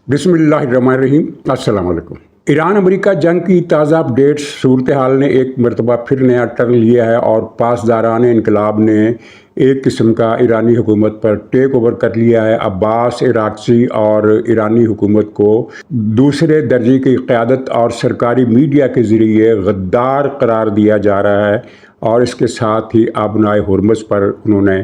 بسم اللہ الرحمن الرحیم۔ السلام علیکم۔ ایران امریکہ جنگ کی تازہ اپڈیٹس۔ صورتحال نے ایک مرتبہ پھر نیا ٹرن لیا ہے اور پاسداران انقلاب نے ایک قسم کا ایرانی حکومت پر ٹیک اوور کر لیا ہے۔ عباس عراقچی اور ایرانی حکومت کو دوسرے درجے کی قیادت اور سرکاری میڈیا کے ذریعے غدار قرار دیا جا رہا ہے، اور اس کے ساتھ ہی آبنائے ہرمز پر انہوں نے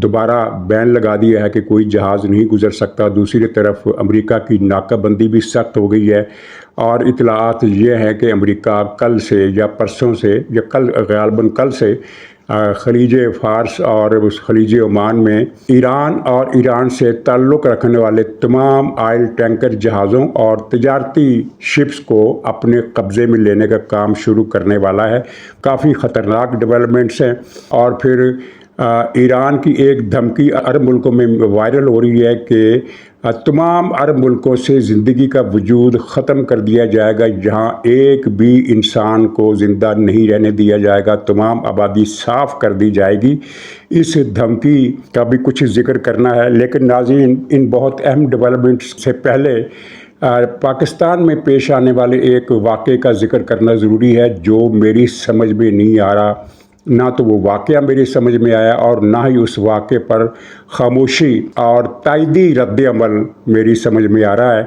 دوبارہ بین لگا دیا ہے کہ کوئی جہاز نہیں گزر سکتا۔ دوسری طرف امریکہ کی ناکہ بندی بھی سخت ہو گئی ہے، اور اطلاعات یہ ہیں کہ امریکہ کل سے یا پرسوں سے یا غالباً کل سے خلیج فارس اور خلیج عمان میں ایران اور ایران سے تعلق رکھنے والے تمام آئل ٹینکر جہازوں اور تجارتی شپس کو اپنے قبضے میں لینے کا کام شروع کرنے والا ہے۔ کافی خطرناک ڈیولپمنٹس ہیں، اور پھر ایران کی ایک دھمکی عرب ملکوں میں وائرل ہو رہی ہے کہ تمام عرب ملکوں سے زندگی کا وجود ختم کر دیا جائے گا، جہاں ایک بھی انسان کو زندہ نہیں رہنے دیا جائے گا، تمام آبادی صاف کر دی جائے گی۔ اس دھمکی کا بھی کچھ ذکر کرنا ہے، لیکن ناظرین، ان بہت اہم ڈیولپمنٹس سے پہلے پاکستان میں پیش آنے والے ایک واقعے کا ذکر کرنا ضروری ہے، جو میری سمجھ میں نہیں آ رہا۔ نہ تو وہ واقعہ میری سمجھ میں آیا، اور نہ ہی اس واقعے پر خاموشی اور تائیدی رد عمل میری سمجھ میں آ رہا ہے۔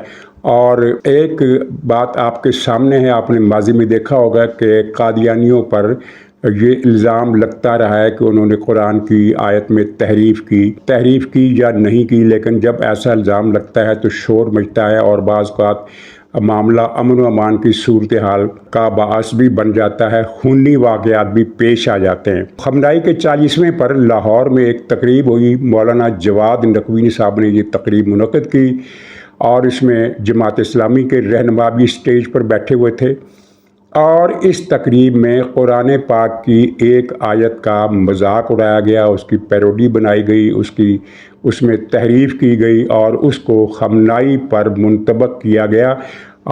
اور ایک بات آپ کے سامنے ہے، آپ نے ماضی میں دیکھا ہوگا کہ قادیانیوں پر یہ الزام لگتا رہا ہے کہ انہوں نے قرآن کی آیت میں تحریف کی یا نہیں کی، لیکن جب ایسا الزام لگتا ہے تو شور مچتا ہے، اور بعض اوقات معاملہ امن و امان کی صورتحال کا باعث بھی بن جاتا ہے، خونی واقعات بھی پیش آ جاتے ہیں۔ خامنائی کے 40ویں پر لاہور میں ایک تقریب ہوئی۔ مولانا جواد نقوی صاحب نے یہ تقریب منعقد کی، اور اس میں جماعت اسلامی کے رہنما بھی اسٹیج پر بیٹھے ہوئے تھے، اور اس تقریب میں قرآن پاک کی ایک آیت کا مذاق اڑایا گیا، اس کی پیروڈی بنائی گئی، اس میں تحریف کی گئی، اور اس کو خامنائی پر منطبق کیا گیا۔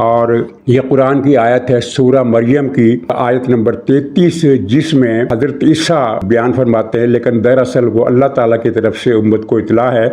اور یہ قرآن کی آیت ہے سورہ مریم کی آیت نمبر 33، جس میں حضرت عیسیٰ بیان فرماتے ہیں، لیکن دراصل وہ اللہ تعالیٰ کی طرف سے امت کو اطلاع ہے۔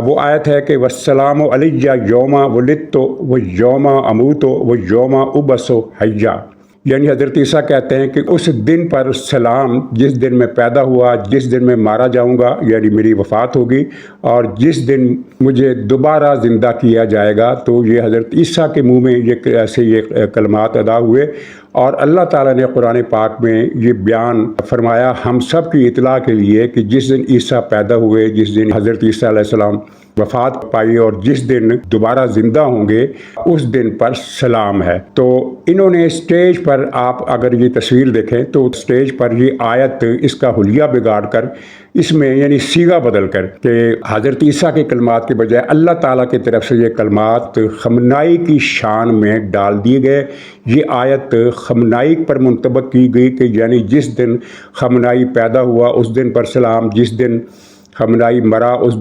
وہ آیت ہے کہ وَالسَّلَامُ عَلَيَّ یومَ وُلِدتُّ وَیومَ أَمُوتُ وَیومَ أُبْعَثُ حَیًّا، یعنی حضرت عیسیٰ کہتے ہیں کہ اس دن پر سلام، جس دن میں پیدا ہوا، جس دن میں مارا جاؤں گا، یعنی میری وفات ہوگی، اور جس دن مجھے دوبارہ زندہ کیا جائے گا۔ تو یہ حضرت عیسیٰ کے منہ میں یہ کلمات ادا ہوئے، اور اللہ تعالیٰ نے قرآن پاک میں یہ بیان فرمایا ہم سب کی اطلاع کے لیے کہ جس دن عیسیٰ پیدا ہوئے، جس دن حضرت عیسیٰ علیہ السلام وفات پائی، اور جس دن دوبارہ زندہ ہوں گے، اس دن پر سلام ہے۔ تو انہوں نے اسٹیج پر، آپ اگر یہ تصویر دیکھیں تو اسٹیج پر یہ آیت، اس کا حلیہ بگاڑ کر، اس میں یعنی صیغہ بدل کر کہ حضرت عیسیٰ کے کلمات کے بجائے اللہ تعالیٰ کی طرف سے یہ کلمات خامنائی کی شان میں ڈال دیے گئے۔ یہ آیت خامنائی پر منطبق کی گئی کہ یعنی جس دن خامنائی پیدا ہوا اس دن پر سلام، جس دن خامنائی مرا اس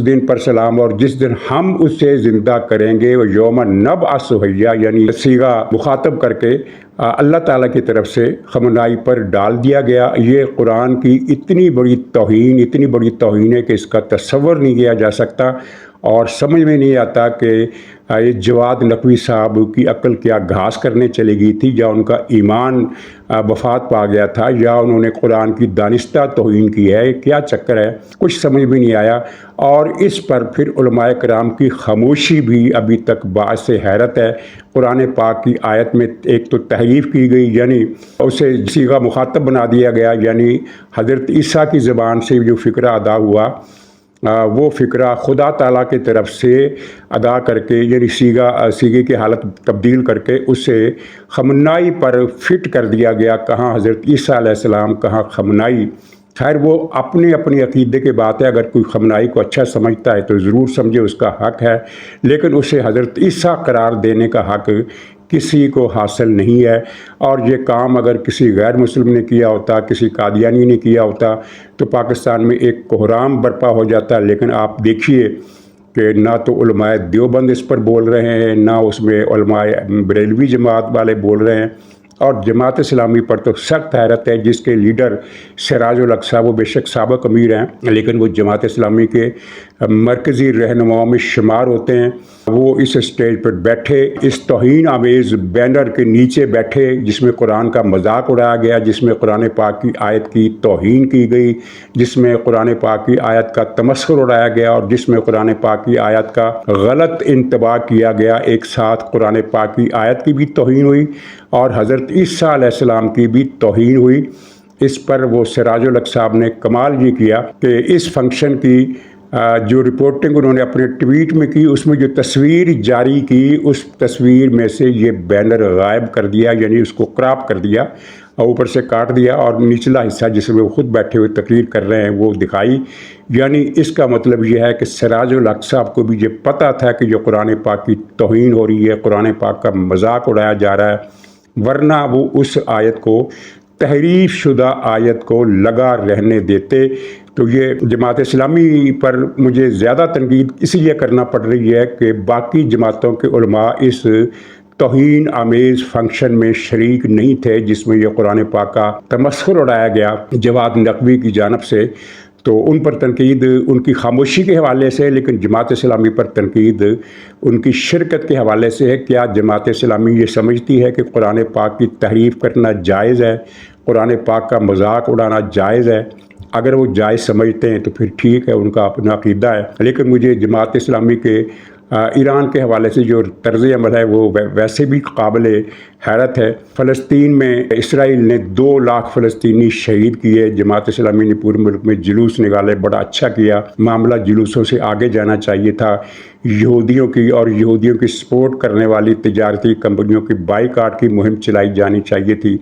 دن پر سلام، اور جس دن ہم اسے زندہ کریں گے وہ یوم نبعث حیّا، یعنی صیغہ مخاطب کر کے اللہ تعالیٰ کی طرف سے خامنائی پر ڈال دیا گیا۔ یہ قرآن کی اتنی بڑی توہین ہے کہ اس کا تصور نہیں کیا جا سکتا، اور سمجھ میں نہیں آتا کہ یہ جواد نقوی صاحب کی عقل کیا گھاس کرنے چلی گئی تھی، یا ان کا ایمان وفات پا گیا تھا، یا انہوں نے قرآن کی دانستہ توہین کی ہے، کیا چکر ہے، کچھ سمجھ میں نہیں آیا۔ اور اس پر پھر علماء کرام کی خاموشی بھی ابھی تک باعث حیرت ہے۔ قرآن پاک کی آیت میں ایک تو تحریف کی گئی، یعنی اسے صیغہ مخاطب بنا دیا گیا، یعنی حضرت عیسیٰ کی زبان سے جو فقرہ ادا ہوا، وہ فقرہ خدا تعالیٰ کی طرف سے ادا کر کے، یعنی صیغے کی حالت تبدیل کر کے اسے خامنائی پر فٹ کر دیا گیا۔ کہاں حضرت عیسیٰ علیہ السلام، کہاں خامنائی۔ خیر، وہ اپنے عقیدے کی بات ہے، اگر کوئی خامنائی کو اچھا سمجھتا ہے تو ضرور سمجھے، اس کا حق ہے، لیکن اسے حضرت عیسیٰ قرار دینے کا حق کسی کو حاصل نہیں ہے۔ اور یہ کام اگر کسی غیر مسلم نے کیا ہوتا، کسی قادیانی نے کیا ہوتا، تو پاکستان میں ایک کوہرام برپا ہو جاتا، لیکن آپ دیکھیے کہ نہ تو علماء دیوبند اس پر بول رہے ہیں، نہ اس میں علماء بریلوی جماعت والے بول رہے ہیں، اور جماعت اسلامی پر تو سخت حیرت ہے، جس کے لیڈر سراج الاقصی، وہ بے شک سابق امیر ہیں، لیکن وہ جماعت اسلامی کے مرکزی رہنماؤں میں شمار ہوتے ہیں، وہ اس اسٹیج پر بیٹھے، اس توہین آمیز بینر کے نیچے بیٹھے جس میں قرآن کا مذاق اڑایا گیا، جس میں قرآن پاک کی آیت کی توہین کی گئی، جس میں قرآن پاک کی آیت کا تمسخر اڑایا گیا اور جس میں قرآن پاک کی آیت کا غلط انتباہ کیا گیا۔ ایک ساتھ قرآن پاک کی آیت کی بھی توہین ہوئی اور حضرت عیسیٰ علیہ السلام کی بھی توہین ہوئی۔ اس پر وہ سراج الحق صاحب نے کمال یہ کیا کہ اس فنکشن کی جو رپورٹنگ انہوں نے اپنے ٹویٹ میں کی، اس میں جو تصویر جاری کی، اس تصویر میں سے یہ بینر غائب کر دیا، یعنی اس کو کراپ کر دیا اور اوپر سے کاٹ دیا اور نچلا حصہ جس میں وہ خود بیٹھے ہوئے تقریر کر رہے ہیں وہ دکھائی۔ یعنی اس کا مطلب یہ ہے کہ سراج الحق صاحب کو بھی یہ پتہ تھا کہ جو قرآن پاک کی توہین ہو رہی ہے، قرآن پاک کا مذاق اڑایا جا رہا ہے، ورنہ وہ اس آیت کو، تحریف شدہ آیت کو لگا رہنے دیتے۔ تو یہ جماعت اسلامی پر مجھے زیادہ تنقید اس لیے کرنا پڑ رہی ہے کہ باقی جماعتوں کے علماء اس توہین آمیز فنکشن میں شریک نہیں تھے جس میں یہ قرآن پاک کا تمسخر اڑایا گیا جواد نقوی کی جانب سے۔ تو ان پر تنقید ان کی خاموشی کے حوالے سے، لیکن جماعت اسلامی پر تنقید ان کی شرکت کے حوالے سے ہے۔ کیا جماعت اسلامی یہ سمجھتی ہے کہ قرآن پاک کی تحریف کرنا جائز ہے، قرآن پاک کا مذاق اڑانا جائز ہے؟ اگر وہ جائز سمجھتے ہیں تو پھر ٹھیک ہے، ان کا اپنا عقیدہ ہے، لیکن مجھے جماعت اسلامی کے ایران کے حوالے سے جو طرز عمل ہے وہ ویسے بھی قابل حیرت ہے۔ فلسطین میں اسرائیل نے 2 لاکھ فلسطینی شہید کیے، جماعت اسلامی نے پورے ملک میں جلوس نکالے، بڑا اچھا کیا، معاملہ جلوسوں سے آگے جانا چاہیے تھا۔ یہودیوں کی اور یہودیوں کی سپورٹ کرنے والی تجارتی کمپنیوں کی بائیکاٹ کی مہم چلائی جانی چاہیے تھی۔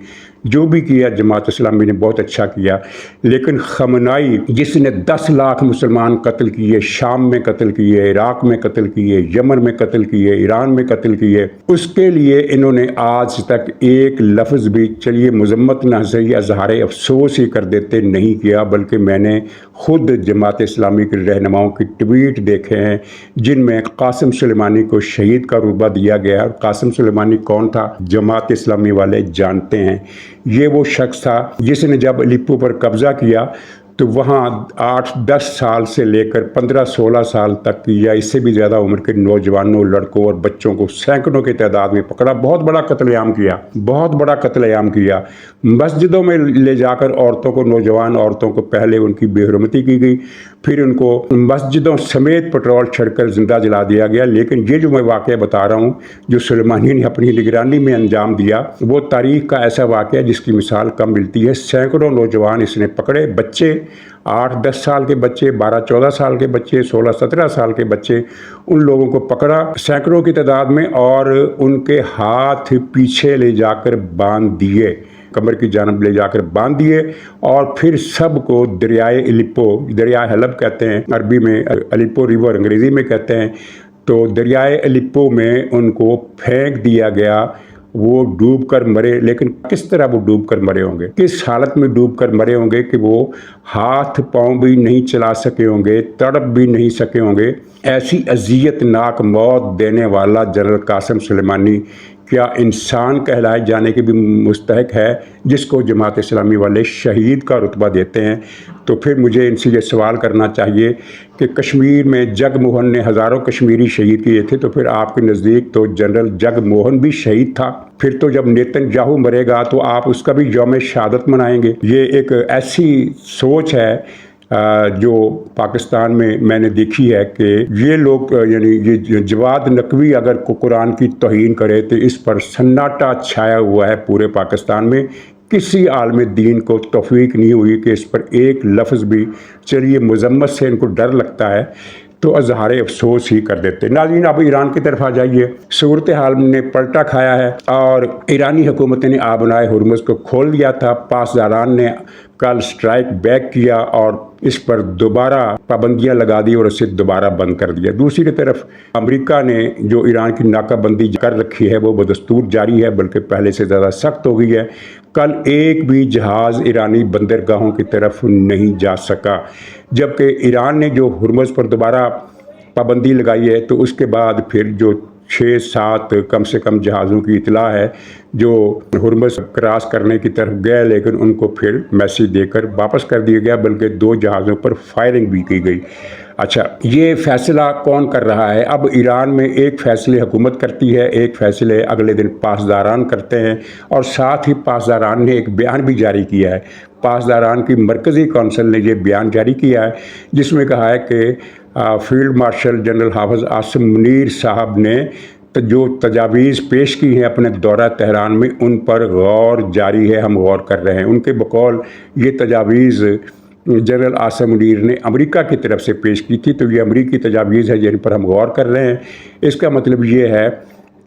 جو بھی کیا جماعت اسلامی نے بہت اچھا کیا، لیکن خامنائی جس نے 10 لاکھ مسلمان قتل کیے، شام میں قتل کیے، عراق میں قتل کیے، یمن میں قتل کیے، ایران میں قتل کیے، اس کے لیے انہوں نے آج تک ایک لفظ بھی، چلیے مذمت نہ صحیح، اظہار افسوس ہی کر دیتے، نہیں کیا، بلکہ میں نے خود جماعت اسلامی کے رہنماؤں کی ٹویٹ دیکھے ہیں جن میں قاسم سلیمانی کو شہید کا رتبہ دیا گیا۔ اور قاسم سلیمانی کون تھا؟ جماعت اسلامی والے جانتے ہیں۔ یہ وہ شخص تھا جس نے جب الیپو پر قبضہ کیا تو وہاں 8-10 سال سے لے کر 15-16 سال تک یا اس سے بھی زیادہ عمر کے نوجوانوں، لڑکوں اور بچوں کو سینکڑوں کی تعداد میں پکڑا، بہت بڑا قتل عام کیا، بہت بڑا قتل عام کیا۔ مسجدوں میں لے جا کر عورتوں کو، نوجوان عورتوں کو پہلے ان کی بے حرمتی کی گئی، پھر ان کو مسجدوں سمیت پٹرول چھڑ کر زندہ جلا دیا گیا۔ لیکن یہ جو میں واقعہ بتا رہا ہوں جو سلیمانی نے اپنی نگرانی میں انجام دیا، وہ تاریخ کا ایسا واقعہ جس کی مثال کم ملتی ہے۔ سینکڑوں نوجوان اس نے پکڑے، بچے، 8-10 سال کے بچے، 12-14 سال کے بچے، 16-17 سال کے بچے، ان لوگوں کو پکڑا سینکڑوں کی تعداد میں اور ان کے ہاتھ پیچھے لے جا کر باندھ دیے، کمر کی جانب لے جا کر باندھ دیے، اور پھر سب کو دریائے الیپو، دریائے حلب کہتے ہیں عربی میں، الیپو ریور انگریزی میں کہتے ہیں، تو دریائے الیپو میں ان کو پھینک دیا گیا۔ وہ ڈوب کر مرے، لیکن کس طرح وہ ڈوب کر مرے ہوں گے، کس حالت میں ڈوب کر مرے ہوں گے کہ وہ ہاتھ پاؤں بھی نہیں چلا سکے ہوں گے، تڑپ بھی نہیں سکے ہوں گے۔ ایسی اذیت ناک موت دینے والا جنرل قاسم سلیمانی کیا انسان کہلائے جانے کے بھی مستحق ہے جس کو جماعت اسلامی والے شہید کا رتبہ دیتے ہیں؟ تو پھر مجھے ان سے یہ سوال کرنا چاہیے کہ کشمیر میں جگ موہن نے ہزاروں کشمیری شہید کیے تھے، تو پھر آپ کے نزدیک تو جنرل جگ موہن بھی شہید تھا۔ پھر تو جب نیتن یاہو مرے گا تو آپ اس کا بھی یوم شہادت منائیں گے۔ یہ ایک ایسی سوچ ہے جو پاکستان میں نے دیکھی ہے کہ یہ لوگ، یعنی یہ جواد نقوی اگر قرآن کی توہین کرے تو اس پر سناٹا چھایا ہوا ہے پورے پاکستان میں۔ کسی عالم دین کو توفیق نہیں ہوئی کہ اس پر ایک لفظ بھی، چلیے مذمت سے ان کو ڈر لگتا ہے تو اظہار افسوس ہی کر دیتے۔ ناظرین، اب ایران کی طرف آ جائیے۔ صورتحال نے پلٹا کھایا ہے اور ایرانی حکومت نے آبنائے ہرمز کو کھول دیا تھا۔ پاسداران نے کل سٹرائک بیک کیا اور اس پر دوبارہ پابندیاں لگا دی اور اسے دوبارہ بند کر دیا۔ دوسری طرف امریکہ نے جو ایران کی ناکہ بندی کر رکھی ہے وہ بدستور جاری ہے، بلکہ پہلے سے زیادہ سخت ہو گئی ہے۔ کل ایک بھی جہاز ایرانی بندرگاہوں کی طرف نہیں جا سکا، جبکہ ایران نے جو ہرمز پر دوبارہ پابندی لگائی ہے تو اس کے بعد پھر جو 6-7 کم سے کم جہازوں کی اطلاع ہے جو ہرمز کراس کرنے کی طرف گئے، لیکن ان کو پھر میسیج دے کر واپس کر دیا گیا، بلکہ 2 جہازوں پر فائرنگ بھی کی گئی۔ اچھا، یہ فیصلہ کون کر رہا ہے؟ اب ایران میں ایک فیصلے حکومت کرتی ہے، ایک فیصلے اگلے دن پاسداران کرتے ہیں، اور ساتھ ہی پاسداران نے ایک بیان بھی جاری کیا ہے۔ پاسداران کی مرکزی کونسل نے یہ بیان جاری کیا ہے جس میں کہا ہے کہ فیلڈ مارشل جنرل حافظ عاصم منیر صاحب نے جو تجاویز پیش کی ہیں اپنے دورہ تہران میں، ان پر غور جاری ہے، ہم غور کر رہے ہیں۔ ان کے بقول یہ تجاویز جنرل عاصم منیر نے امریکہ کی طرف سے پیش کی تھی، تو یہ امریکی تجاویز ہے جن پر ہم غور کر رہے ہیں۔ اس کا مطلب یہ ہے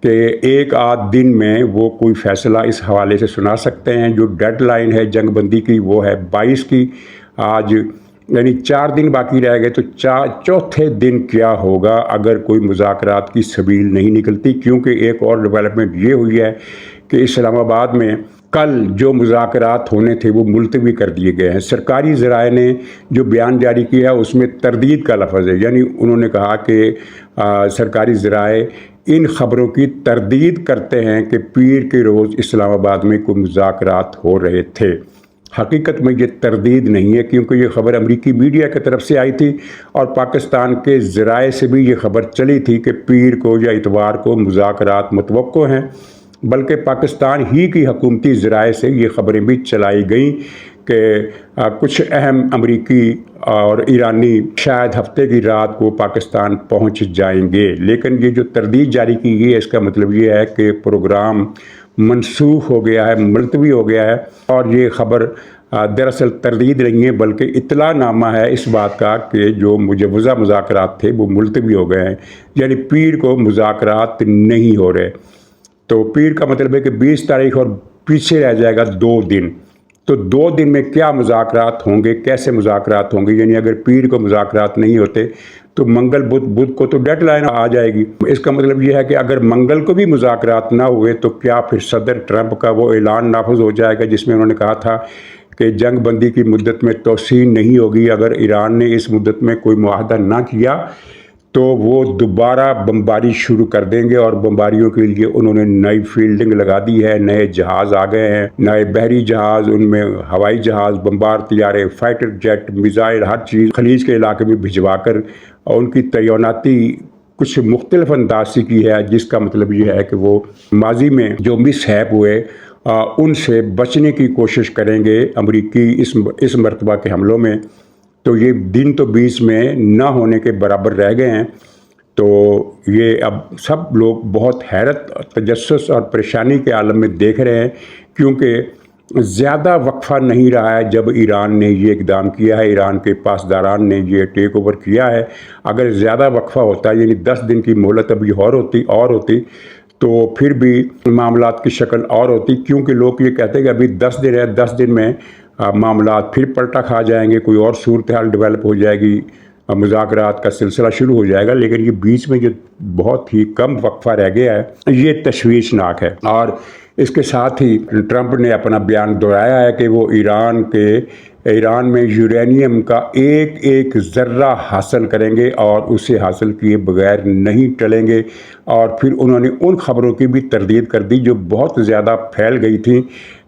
کہ ایک آدھ دن میں وہ کوئی فیصلہ اس حوالے سے سنا سکتے ہیں۔ جو ڈیڈ لائن ہے جنگ بندی کی وہ ہے 22 کی، آج یعنی 4 دن باقی رہ گئے، تو چوتھے دن کیا ہوگا اگر کوئی مذاکرات کی سبیل نہیں نکلتی؟ کیونکہ ایک اور ڈیولپمنٹ یہ ہوئی ہے کہ اسلام آباد میں کل جو مذاکرات ہونے تھے وہ ملتوی کر دیے گئے ہیں۔ سرکاری ذرائع نے جو بیان جاری کیا اس میں تردید کا لفظ ہے، یعنی انہوں نے کہا کہ سرکاری ذرائع ان خبروں کی تردید کرتے ہیں کہ پیر کے روز اسلام آباد میں کوئی مذاکرات ہو رہے تھے۔ حقیقت میں یہ تردید نہیں ہے، کیونکہ یہ خبر امریکی میڈیا کی طرف سے آئی تھی اور پاکستان کے ذرائع سے بھی یہ خبر چلی تھی کہ پیر کو یا اتوار کو مذاکرات متوقع ہیں، بلکہ پاکستان ہی کی حکومتی ذرائع سے یہ خبریں بھی چلائی گئیں کہ کچھ اہم امریکی اور ایرانی شاید ہفتے کی رات کو پاکستان پہنچ جائیں گے۔ لیکن یہ جو تردید جاری کی گئی ہے اس کا مطلب یہ ہے کہ پروگرام منسوخ ہو گیا ہے، ملتوی ہو گیا ہے، اور یہ خبر دراصل تردید نہیں ہے بلکہ اطلاع نامہ ہے اس بات کا کہ جو مجوزہ مذاکرات تھے وہ ملتوی ہو گئے ہیں، یعنی پیر کو مذاکرات نہیں ہو رہے۔ تو پیر کا مطلب ہے کہ 20 تاریخ اور پیچھے رہ جائے گا 2 دن، تو 2 دن میں کیا مذاکرات ہوں گے، کیسے مذاکرات ہوں گے؟ یعنی اگر پیر کو مذاکرات نہیں ہوتے تو منگل بدھ کو تو ڈیڈ لائن آ جائے گی۔ اس کا مطلب یہ ہے کہ اگر منگل کو بھی مذاکرات نہ ہوئے تو کیا پھر صدر ٹرمپ کا وہ اعلان نافذ ہو جائے گا جس میں انہوں نے کہا تھا کہ جنگ بندی کی مدت میں توسیع نہیں ہوگی اگر ایران نے اس مدت میں کوئی معاہدہ نہ کیا تو وہ دوبارہ بمباری شروع کر دیں گے، اور بمباریوں کے لیے انہوں نے نئی فیلڈنگ لگا دی ہے، نئے جہاز آ گئے ہیں، نئے بحری جہاز، ان میں ہوائی جہاز، بمبار طیارے، فائٹر جیٹ، میزائل، ہر چیز خلیج کے علاقے میں بھجوا کر ان کی تعیناتی کچھ مختلف انداز سے کی ہے، جس کا مطلب یہ ہے کہ وہ ماضی میں جو مس ہیپ ہوئے ان سے بچنے کی کوشش کریں گے امریکی اس مرتبہ کے حملوں میں۔ تو یہ دن تو 20 میں نہ ہونے کے برابر رہ گئے ہیں، تو یہ اب سب لوگ بہت حیرت، تجسس اور پریشانی کے عالم میں دیکھ رہے ہیں، کیونکہ زیادہ وقفہ نہیں رہا ہے جب ایران نے یہ اقدام کیا ہے، ایران کے پاسداران نے یہ ٹیک اوور کیا ہے۔ اگر زیادہ وقفہ ہوتا یعنی 10 دن کی مہلت ابھی اور ہوتی تو پھر بھی معاملات کی شکل اور ہوتی، کیونکہ لوگ یہ کہتے ہیں کہ ابھی 10 دن ہے، 10 دن میں معاملات پھر پلٹا کھا جائیں گے، کوئی اور صورتحال ڈیولپ ہو جائے گی، مذاکرات کا سلسلہ شروع ہو جائے گا۔ لیکن یہ بیچ میں جو بہت ہی کم وقفہ رہ گیا ہے یہ تشویشناک ہے، اور اس کے ساتھ ہی ٹرمپ نے اپنا بیان دہرایا ہے کہ وہ ایران میں یورینیم کا ایک ذرہ حاصل کریں گے اور اسے حاصل کیے بغیر نہیں ٹلیں گے۔ اور پھر انہوں نے ان خبروں کی بھی تردید کر دی جو بہت زیادہ پھیل گئی تھیں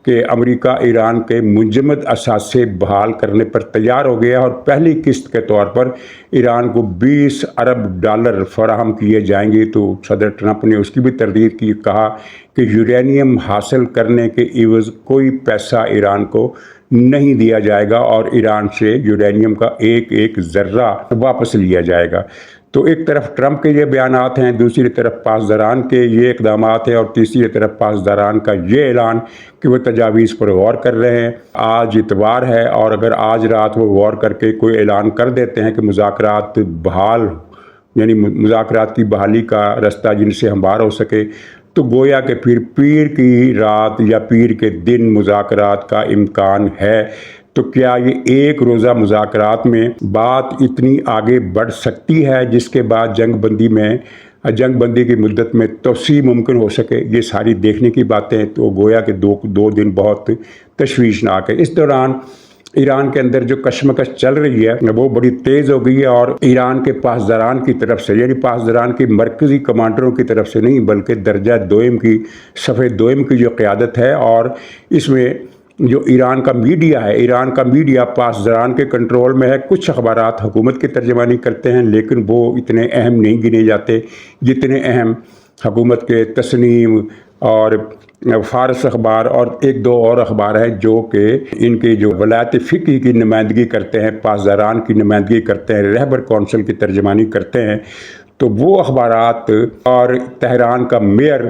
کہ امریکہ ایران کے منجمد اثاثے بحال کرنے پر تیار ہو گیا، اور پہلی قسط کے طور پر ایران کو $20 ارب فراہم کیے جائیں گے۔ تو صدر ٹرمپ نے اس کی بھی تردید کی، کہا کہ یورینیم حاصل کرنے کے عوض کوئی پیسہ ایران کو نہیں دیا جائے گا اور ایران سے یورینیم کا ایک ذرہ واپس لیا جائے گا۔ تو ایک طرف ٹرمپ کے یہ بیانات ہیں، دوسری طرف پاسداران کے یہ اقدامات ہیں، اور تیسری طرف پاسداران کا یہ اعلان کہ وہ تجاویز پر غور کر رہے ہیں۔ آج اتوار ہے، اور اگر آج رات وہ غور کر کے کوئی اعلان کر دیتے ہیں کہ مذاکرات بحال، یعنی مذاکرات کی بحالی کا رستہ جن سے ہموار ہو سکے، تو گویا کہ پھر پیر کی رات یا پیر کے دن مذاکرات کا امکان ہے۔ تو کیا یہ ایک روزہ مذاکرات میں بات اتنی آگے بڑھ سکتی ہے جس کے بعد جنگ بندی کی مدت میں توسیع ممکن ہو سکے؟ یہ ساری دیکھنے کی باتیں، تو گویا کہ دو دن بہت تشویشناک ہے۔ اس دوران ایران کے اندر جو کشمکش چل رہی ہے وہ بڑی تیز ہو گئی ہے، اور ایران کے پاسداران کی طرف سے، یعنی پاسداران کی مرکزی کمانڈروں کی طرف سے نہیں بلکہ درجہ دوئم کی، صف دوئم کی جو قیادت ہے، اور اس میں جو ایران کا میڈیا ہے، ایران کا میڈیا پاسداران کے کنٹرول میں ہے۔ کچھ اخبارات حکومت کی ترجمانی کرتے ہیں لیکن وہ اتنے اہم نہیں گنے جاتے جتنے اہم حکومت کے تسنیم اور فارس اخبار اور ایک دو اور اخبار ہیں جو کہ ان کے جو ولایت فقہ کی نمائندگی کرتے ہیں، پاسداران کی نمائندگی کرتے ہیں، رہبر کونسل کی ترجمانی کرتے ہیں۔ تو وہ اخبارات اور تہران کا میئر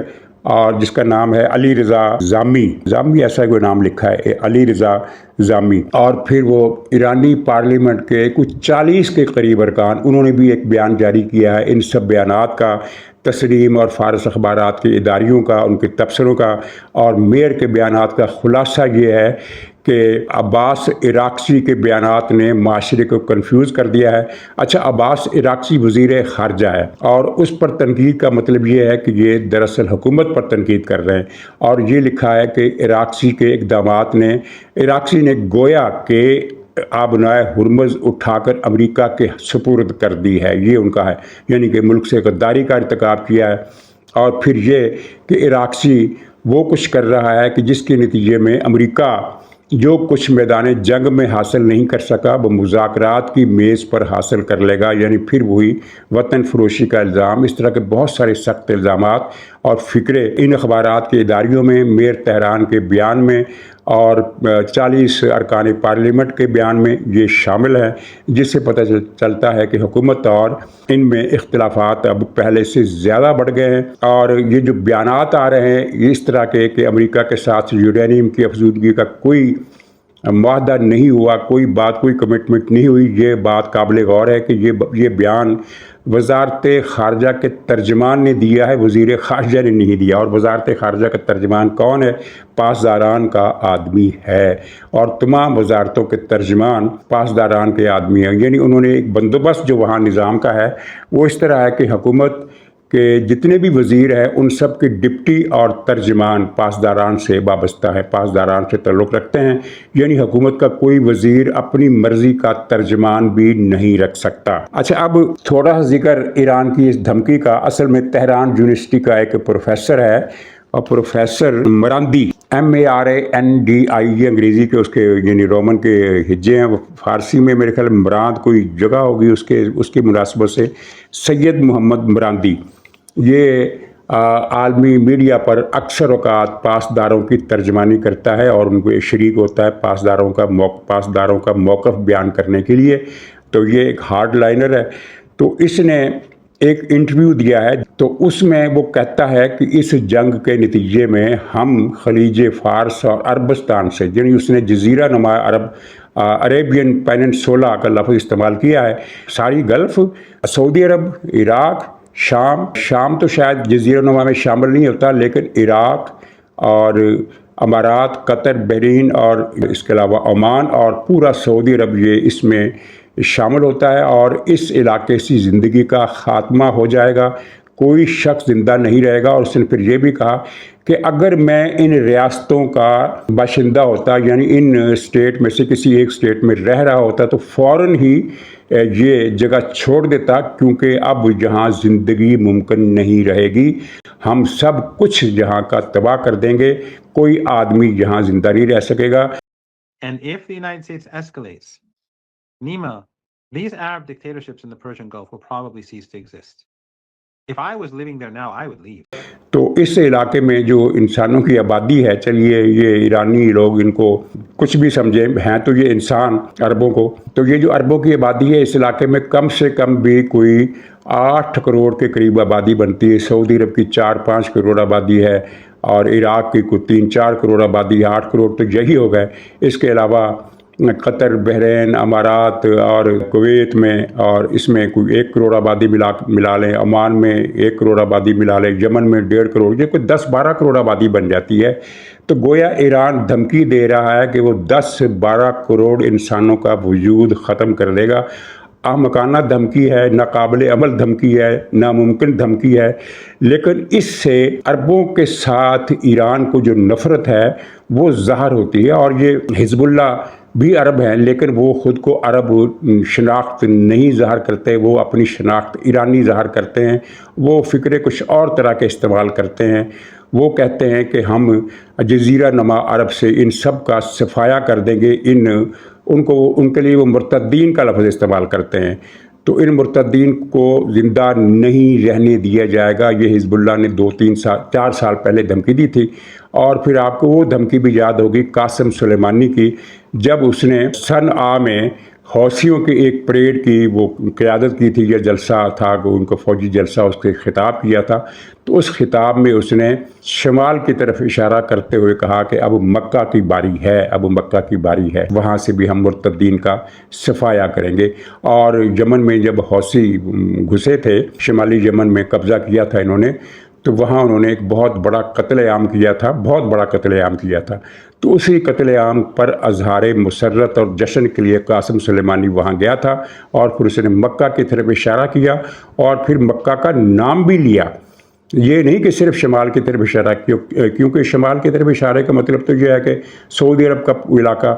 اور جس کا نام ہے علی رضا زامی ایسا کوئی نام لکھا ہے، علی رضا زامی، اور پھر وہ ایرانی پارلیمنٹ کے کچھ 40 کے قریب ارکان، انہوں نے بھی ایک بیان جاری کیا ہے۔ ان سب بیانات کا تسنیم اور فارس اخبارات کے اداریوں کا، ان کے تبصروں کا اور میئر کے بیانات کا خلاصہ یہ ہے کہ عباس عراقچی کے بیانات نے معاشرے کو کنفیوز کر دیا ہے۔ اچھا، عباس عراقچی وزیر خارجہ ہے اور اس پر تنقید کا مطلب یہ ہے کہ یہ دراصل حکومت پر تنقید کر رہے ہیں، اور یہ لکھا ہے کہ عراقچی کے اقدامات نے، عراقچی نے گویا کہ آبنائے ہرمز اٹھا کر امریکہ کے سپرد کر دی ہے، یہ ان کا ہے، یعنی کہ ملک سے غداری کا ارتکاب کیا ہے۔ اور پھر یہ کہ عراقچی وہ کچھ کر رہا ہے کہ جس کے نتیجے میں امریکہ جو کچھ میدان جنگ میں حاصل نہیں کر سکا وہ مذاکرات کی میز پر حاصل کر لے گا، یعنی پھر وہی وطن فروشی کا الزام۔ اس طرح کے بہت سارے سخت الزامات اور فکرے ان اخبارات کے اداریوں میں، میئر تہران کے بیان میں اور 40 ارکان پارلیمنٹ کے بیان میں یہ شامل ہے، جس سے پتہ چلتا ہے کہ حکومت اور ان میں اختلافات اب پہلے سے زیادہ بڑھ گئے ہیں۔ اور یہ جو بیانات آ رہے ہیں اس طرح کے کہ امریکہ کے ساتھ یورینیم کی افزودگی کا کوئی معاہدہ نہیں ہوا، کوئی بات، کوئی کمٹمنٹ نہیں ہوئی، یہ بات قابل غور ہے کہ یہ بیان وزارت خارجہ کے ترجمان نے دیا ہے، وزیر خارجہ نے نہیں دیا۔ اور وزارت خارجہ کا ترجمان کون ہے؟ پاسداران کا آدمی ہے، اور تمام وزارتوں کے ترجمان پاسداران کے آدمی ہیں۔ یعنی انہوں نے ایک بندوبست جو وہاں نظام کا ہے وہ اس طرح ہے کہ حکومت کہ جتنے بھی وزیر ہیں ان سب کے ڈپٹی اور ترجمان پاسداران سے وابستہ ہیں، پاسداران سے تعلق رکھتے ہیں، یعنی حکومت کا کوئی وزیر اپنی مرضی کا ترجمان بھی نہیں رکھ سکتا۔ اچھا، اب تھوڑا سا ذکر ایران کی اس دھمکی کا۔ اصل میں تہران یونیورسٹی کا ایک پروفیسر ہے، اور پروفیسر مراندی، MARANDI، یہ انگریزی کے اس کے یعنی رومن کے ہجے ہیں، فارسی میں میرے خیال مراد کوئی جگہ ہوگی اس کی مناسبت سے، سید محمد مراندی، یہ عالمی میڈیا پر اکثر اوقات پاسداروں کی ترجمانی کرتا ہے اور ان کو شریک ہوتا ہے پاسداروں کا موقف بیان کرنے کے لیے۔ تو یہ ایک ہارڈ لائنر ہے۔ تو اس نے ایک انٹرویو دیا ہے، تو اس میں وہ کہتا ہے کہ اس جنگ کے نتیجے میں ہم خلیج فارس اور عربستان سے، یعنی اس نے جزیرہ نما عربین پیننسولا کا لفظ استعمال کیا ہے، ساری گلف، سعودی عرب، عراق، شام تو شاید جزیرہ نما میں شامل نہیں ہوتا، لیکن عراق اور امارات، قطر، بحرین اور اس کے علاوہ عمان اور پورا سعودی عرب یہ اس میں شامل ہوتا ہے، اور اس علاقے سے زندگی کا خاتمہ ہو جائے گا، کوئی شخص زندہ نہیں رہے گا۔ اور اس نے پھر یہ بھی کہا کہ اگر میں ان ریاستوں کا باشندہ ہوتا، یعنی ان اسٹیٹ میں سے کسی ایک اسٹیٹ میں رہ رہا ہوتا، تو فوراً ہی یہ جگہ چھوڑ دیتا، کیونکہ اب یہاں زندگی ممکن نہیں رہے گی، ہم سب کچھ یہاں کا تباہ کر دیں گے، کوئی آدمی یہاں زندہ نہیں رہ سکے گا۔ And if the United States escalates, Nima, these Arab dictatorships in the Persian Gulf will probably cease to exist. If I was living there now, I would leave. تو اس علاقے میں جو انسانوں کی آبادی ہے، چلیے یہ ایرانی لوگ ان کو کچھ بھی سمجھیں، ہیں تو یہ انسان عربوں کو، تو یہ جو عربوں کی آبادی ہے اس علاقے میں کم سے کم بھی کوئی 8 کروڑ کے قریب آبادی بنتی ہے۔ سعودی عرب کی 4-5 کروڑ آبادی ہے، اور عراق کی کوئی 3-4 کروڑ آبادی، 8 کروڑ تو یہی ہو گئے۔ اس کے علاوہ قطر، بحرین، امارات اور کویت میں، اور اس میں کوئی 1 کروڑ آبادی ملا لیں، عمان میں 1 کروڑ آبادی ملا لیں، یمن میں 1.5 کروڑ، یہ کوئی 10-12 کروڑ آبادی بن جاتی ہے۔ تو گویا ایران دھمکی دے رہا ہے کہ وہ 10-12 کروڑ انسانوں کا وجود ختم کر دے گا۔ احمقانہ دھمکی ہے، ناقابل عمل دھمکی ہے، ناممکن دھمکی ہے، لیکن اس سے عربوں کے ساتھ ایران کو جو نفرت ہے وہ ظاہر ہوتی ہے۔ اور یہ حزب اللہ بھی عرب ہیں، لیکن وہ خود کو عرب شناخت نہیں ظاہر کرتے، وہ اپنی شناخت ایرانی ظاہر کرتے ہیں، وہ فکرے کچھ اور طرح کے استعمال کرتے ہیں۔ وہ کہتے ہیں کہ ہم جزیرہ نما عرب سے ان سب کا صفایا کر دیں گے، ان کے لیے وہ مرتدین کا لفظ استعمال کرتے ہیں، تو ان مرتدین کو زندہ نہیں رہنے دیا جائے گا۔ یہ حزب اللہ نے 4 سال پہلے دھمکی دی تھی، اور پھر آپ کو وہ دھمکی بھی یاد ہوگی قاسم سلیمانی کی، جب اس نے صنعاء میں حوثیوں کی ایک پریڈ کی وہ قیادت کی تھی، یہ جلسہ تھا ان کو فوجی جلسہ، اس کے خطاب کیا تھا، تو اس خطاب میں اس نے شمال کی طرف اشارہ کرتے ہوئے کہا کہ اب مکہ کی باری ہے، اب مکہ کی باری ہے، وہاں سے بھی ہم مرتدین کا صفایا کریں گے۔ اور یمن میں جب حوثی گھسے تھے، شمالی یمن میں قبضہ کیا تھا انہوں نے، تو وہاں انہوں نے ایک بہت بڑا قتل عام کیا تھا، بہت بڑا قتل عام کیا تھا۔ تو اسی قتل عام پر اظہار مسرت اور جشن کے لیے قاسم سلیمانی وہاں گیا تھا، اور پھر اس نے مکہ کی طرف اشارہ کیا، اور پھر مکہ کا نام بھی لیا۔ یہ نہیں کہ صرف شمال کی طرف اشارہ کیا، کیونکہ شمال کی طرف اشارے کا مطلب تو یہ ہے کہ سعودی عرب کا علاقہ،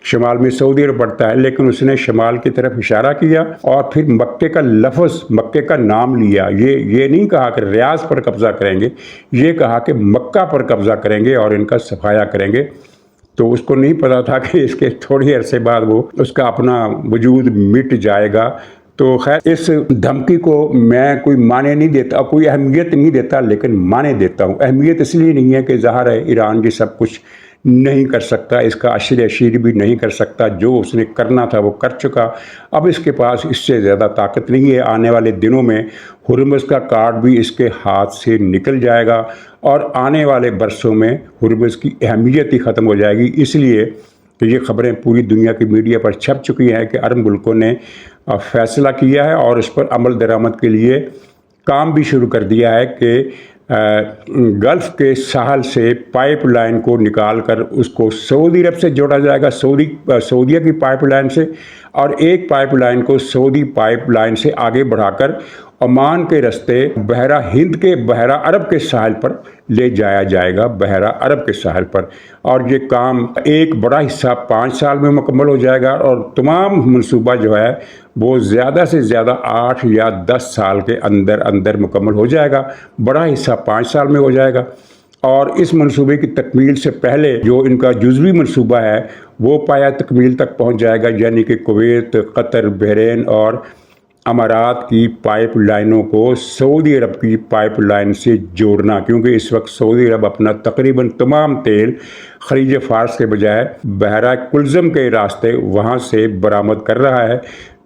شمال میں سعودی عرب پڑتا ہے، لیکن اس نے شمال کی طرف اشارہ کیا اور پھر مکے کا لفظ، مکے کا نام لیا۔ یہ نہیں کہا کہ ریاض پر قبضہ کریں گے، یہ کہا کہ مکہ پر قبضہ کریں گے اور ان کا صفایا کریں گے۔ تو اس کو نہیں پتا تھا کہ اس کے تھوڑی عرصے بعد اس کا اپنا وجود مٹ جائے گا۔ تو خیر، اس دھمکی کو میں کوئی معنی نہیں دیتا، کوئی اہمیت نہیں دیتا، لیکن معنی دیتا ہوں۔ اہمیت اس لیے نہیں ہے کہ ظاہر ہے ایران یہ سب کچھ نہیں کر سکتا، اس کا اشیر بھی نہیں کر سکتا، جو اس نے کرنا تھا وہ کر چکا، اب اس کے پاس اس سے زیادہ طاقت نہیں ہے۔ آنے والے دنوں میں ہرمز کا کارڈ بھی اس کے ہاتھ سے نکل جائے گا، اور آنے والے برسوں میں ہرمز کی اہمیت ہی ختم ہو جائے گی، اس لیے کہ یہ خبریں پوری دنیا کی میڈیا پر چھپ چکی ہیں کہ عرب ملکوں نے فیصلہ کیا ہے اور اس پر عمل درآمد کے لیے کام بھی شروع کر دیا ہے کہ گلف کے ساحل سے پائپ لائن کو نکال کر اس کو سعودی عرب سے جوڑا جائے گا، سعودیہ کی پائپ لائن سے، اور ایک پائپ لائن کو سعودی پائپ لائن سے آگے بڑھا کر عمان کے رستے بحیرہ ہند کے بحیرہ عرب کے ساحل پر لے جایا جائے گا، بحیرہ عرب کے ساحل پر۔ اور یہ کام ایک بڑا حصہ 5 سال میں مکمل ہو جائے گا، اور تمام منصوبہ جو ہے وہ زیادہ سے زیادہ 8 یا 10 سال کے اندر مکمل ہو جائے گا، بڑا حصہ 5 سال میں ہو جائے گا۔ اور اس منصوبے کی تکمیل سے پہلے جو ان کا جزوی منصوبہ ہے وہ پایا تکمیل تک پہنچ جائے گا، یعنی کہ کویت، قطر، بحرین اور امارات کی پائپ لائنوں کو سعودی عرب کی پائپ لائن سے جوڑنا، کیونکہ اس وقت سعودی عرب اپنا تقریباً تمام تیل خلیج فارس کے بجائے بحیرہ کلزم کے راستے وہاں سے برآمد کر رہا ہے۔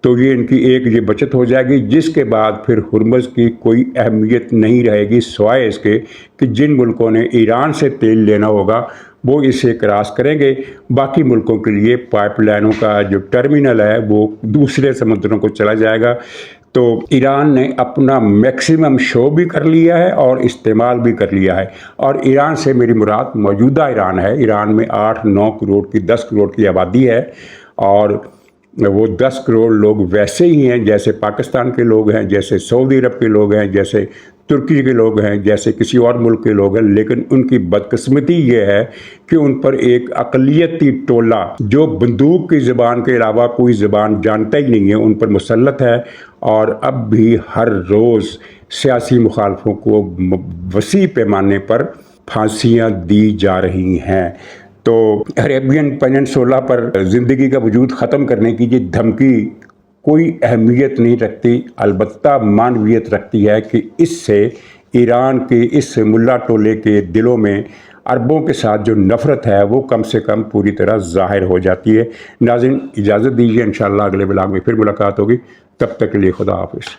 تو یہ ان کی یہ بچت ہو جائے گی، جس کے بعد پھر ہرمز کی کوئی اہمیت نہیں رہے گی، سوائے اس کے کہ جن ملکوں نے ایران سے تیل لینا ہوگا وہ اسے کراس کریں گے۔ باقی ملکوں کے لیے پائپ لائنوں کا جو ٹرمینل ہے وہ دوسرے سمندروں کو چلا جائے گا۔ تو ایران نے اپنا میکسیمم شو بھی کر لیا ہے اور استعمال بھی کر لیا ہے، اور ایران سے میری مراد موجودہ ایران ہے۔ ایران میں 8-9 کروڑ کی 10 کروڑ کی آبادی ہے، اور وہ 10 کروڑ لوگ ویسے ہی ہیں جیسے پاکستان کے لوگ ہیں، جیسے سعودی عرب کے لوگ ہیں، جیسے ترکی کے لوگ ہیں، جیسے کسی اور ملک کے لوگ ہیں، لیکن ان کی بدقسمتی یہ ہے کہ ان پر ایک اقلیتی ٹولہ جو بندوق کی زبان کے علاوہ کوئی زبان جانتا ہی نہیں ہے ان پر مسلط ہے، اور اب بھی ہر روز سیاسی مخالفوں کو وسیع پیمانے پر پھانسیاں دی جا رہی ہیں۔ تو عربین پیننسولا پر زندگی کا وجود ختم کرنے کی یہ دھمکی کوئی اہمیت نہیں رکھتی، البتہ معنویت رکھتی ہے کہ اس سے ایران کے اس ملا ٹولے کے دلوں میں عربوں کے ساتھ جو نفرت ہے وہ کم سے کم پوری طرح ظاہر ہو جاتی ہے۔ ناظرین، اجازت دیجیے، انشاءاللہ اگلے بلاگ میں پھر ملاقات ہوگی، تب تک کے لیے خدا حافظ۔